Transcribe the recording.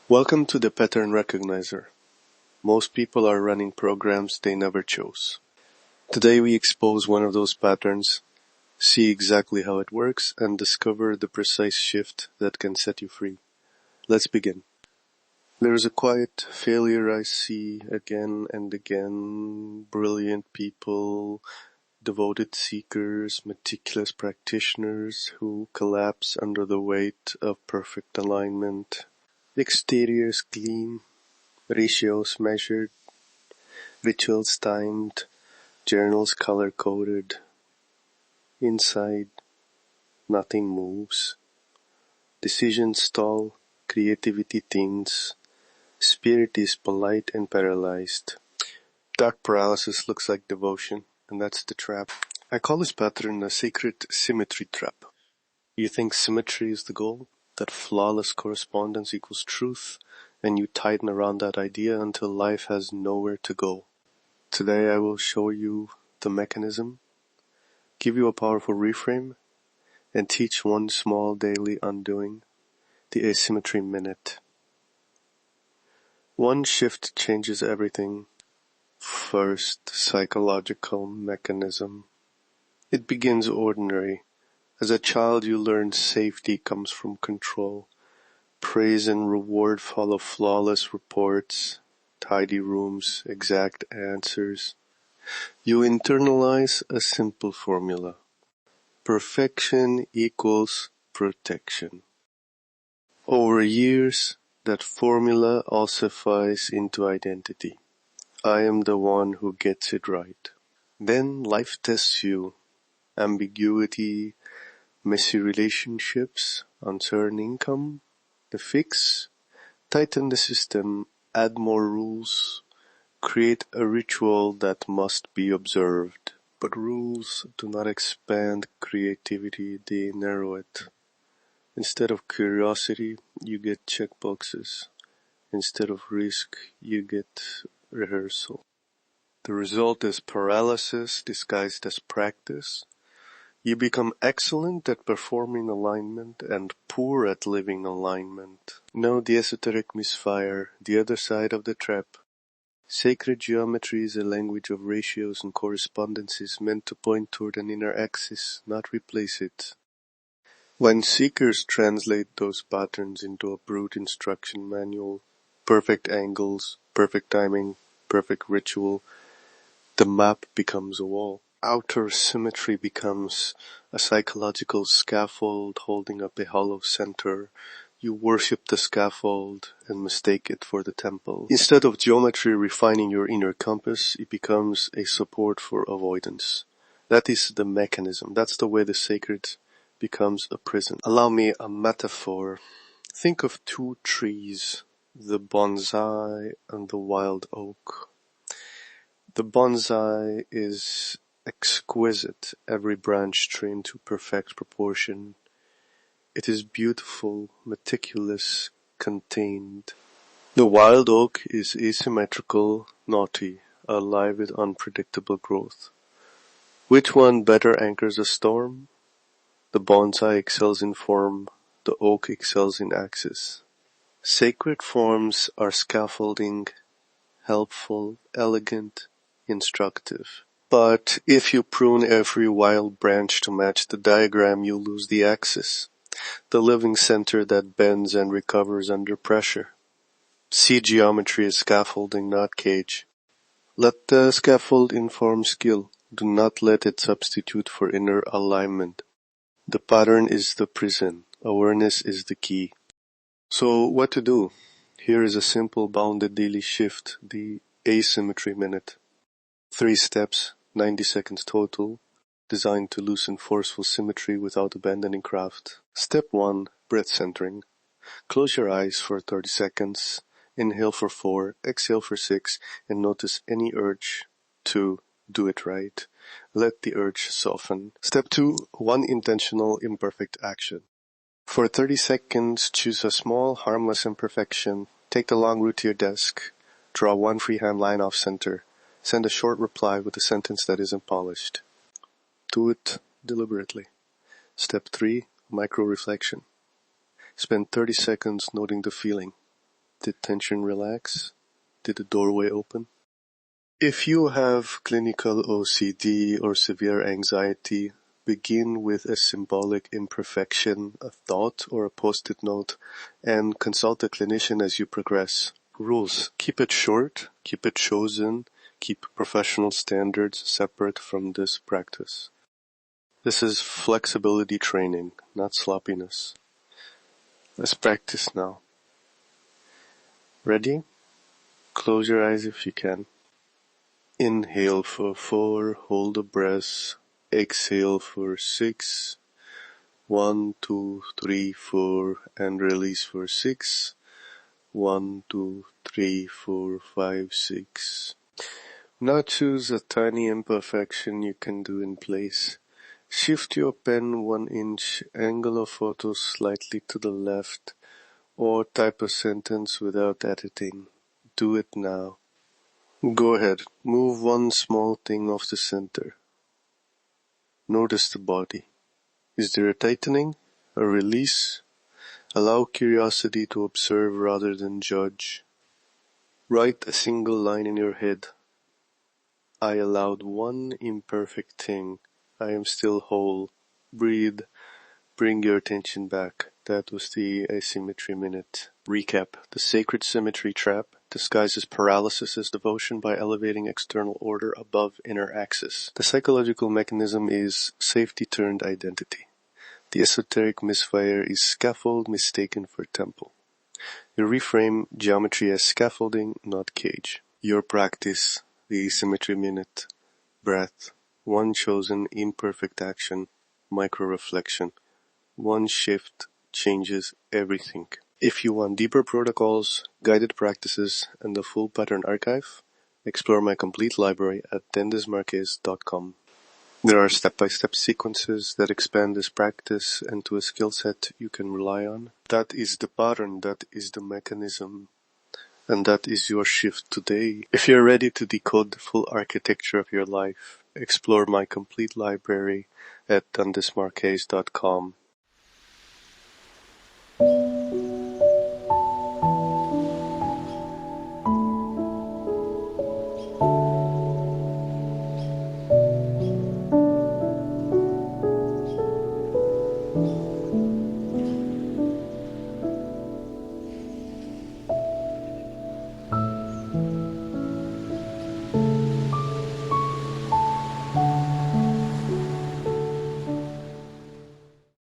Welcome to the Pattern Recognizer. Most people are running programs they never chose. Today we expose one of those patterns, see exactly how it works, and discover the precise shift that can set you free. Let's begin. There's a quiet failure I see again and again. Brilliant people, devoted seekers, meticulous practitioners who collapse under the weight of perfect alignment. Exteriors clean, ratios measured, rituals timed, journals color-coded. Inside, nothing moves. Decisions stall, creativity thinns, spirit is polite and paralyzed. Dark paralysis looks like devotion, and that's the trap. I call this pattern a sacred symmetry trap. You think symmetry is the goal? That flawless correspondence equals truth, and you tighten around that idea until life has nowhere to go. Today I will show you the mechanism, give you a powerful reframe, and teach one small daily undoing, the asymmetry minute. One shift changes everything. First, psychological mechanism. It begins ordinary. As a child you learn safety comes from control. Praise and reward follow flawless reports, tidy rooms, exact answers. You internalize a simple formula. Perfection equals protection. Over years, that formula ossifies into identity. I am the one who gets it right. Then life tests you. Ambiguity, messy relationships, uncertain income. The fix? Tighten the system, add more rules, create a ritual that must be observed. But rules do not expand creativity, they narrow it. Instead of curiosity, you get checkboxes. Instead of risk, you get rehearsal. The result is paralysis disguised as practice. You become excellent at performing alignment and poor at living alignment. Know the esoteric misfire, the other side of the trap. Sacred geometry is a language of ratios and correspondences meant to point toward an inner axis, not replace it. When seekers translate those patterns into a brute instruction manual, perfect angles, perfect timing, perfect ritual, the map becomes a wall. Outer symmetry becomes a psychological scaffold holding up a hollow center. You worship the scaffold and mistake it for the temple. Instead of geometry refining your inner compass, it becomes a support for avoidance. That is the mechanism. That's the way the sacred becomes a prison. Allow me a metaphor. Think of two trees, the bonsai and the wild oak. The bonsai is exquisite, every branch trained to perfect proportion. It is beautiful, meticulous, contained. The wild oak is asymmetrical, naughty, alive with unpredictable growth. Which one better anchors a storm? The bonsai excels in form, the oak excels in axis. Sacred forms are scaffolding, helpful, elegant, instructive. But if you prune every wild branch to match the diagram, you lose the axis, the living center that bends and recovers under pressure. See geometry as scaffolding, not cage. Let the scaffold inform skill. Do not let it substitute for inner alignment. The pattern is the prison. Awareness is the key. So what to do? Here is a simple bounded daily shift, the asymmetry minute. 3 steps, 90 seconds total, designed to loosen forceful symmetry without abandoning craft. Step 1. Breath centering. Close your eyes for 30 seconds. Inhale for 4, exhale for 6, and notice any urge to do it right. Let the urge soften. Step 2, one intentional imperfect action. For 30 seconds, choose a small, harmless imperfection. Take the long route to your desk. Draw one freehand line off center. Send a short reply with a sentence that isn't polished. Do it deliberately. Step 3, micro-reflection. Spend 30 seconds noting the feeling. Did tension relax? Did the doorway open? If you have clinical OCD or severe anxiety, begin with a symbolic imperfection, a thought or a post-it note, and consult a clinician as you progress. Rules. Keep it short, keep it chosen, keep professional standards separate from this practice. This is flexibility training, not sloppiness. Let's practice now. Ready? Close your eyes if you can. Inhale for 4, hold the breath. Exhale for 6. 1, 2, 3, 4, and release for 6. 1, 2, 3, 4, 5, 6. Now choose a tiny imperfection you can do in place. Shift your pen 1 inch, angle of photo slightly to the left, or type a sentence without editing. Do it now. Go ahead, move one small thing off the center. Notice the body. Is there a tightening? A release? Allow curiosity to observe rather than judge. Write a single line in your head. I allowed one imperfect thing. I am still whole. Breathe. Bring your attention back. That was the Asymmetry Minute. Recap. The sacred symmetry trap disguises paralysis as devotion by elevating external order above inner axis. The psychological mechanism is safety turned identity. The esoteric misfire is scaffold mistaken for temple. You reframe geometry as scaffolding, not cage. Your practice, the Symmetry Minute, breath, one chosen imperfect action, micro-reflection. One shift changes everything. If you want deeper protocols, guided practices, and the full pattern archive, explore my complete library at Desmarques.com. There are step-by-step sequences that expand this practice into a skill set you can rely on. That is the pattern, that is the mechanism, and that is your shift today. If you're ready to decode the full architecture of your life, explore my complete library at Desmarques.com.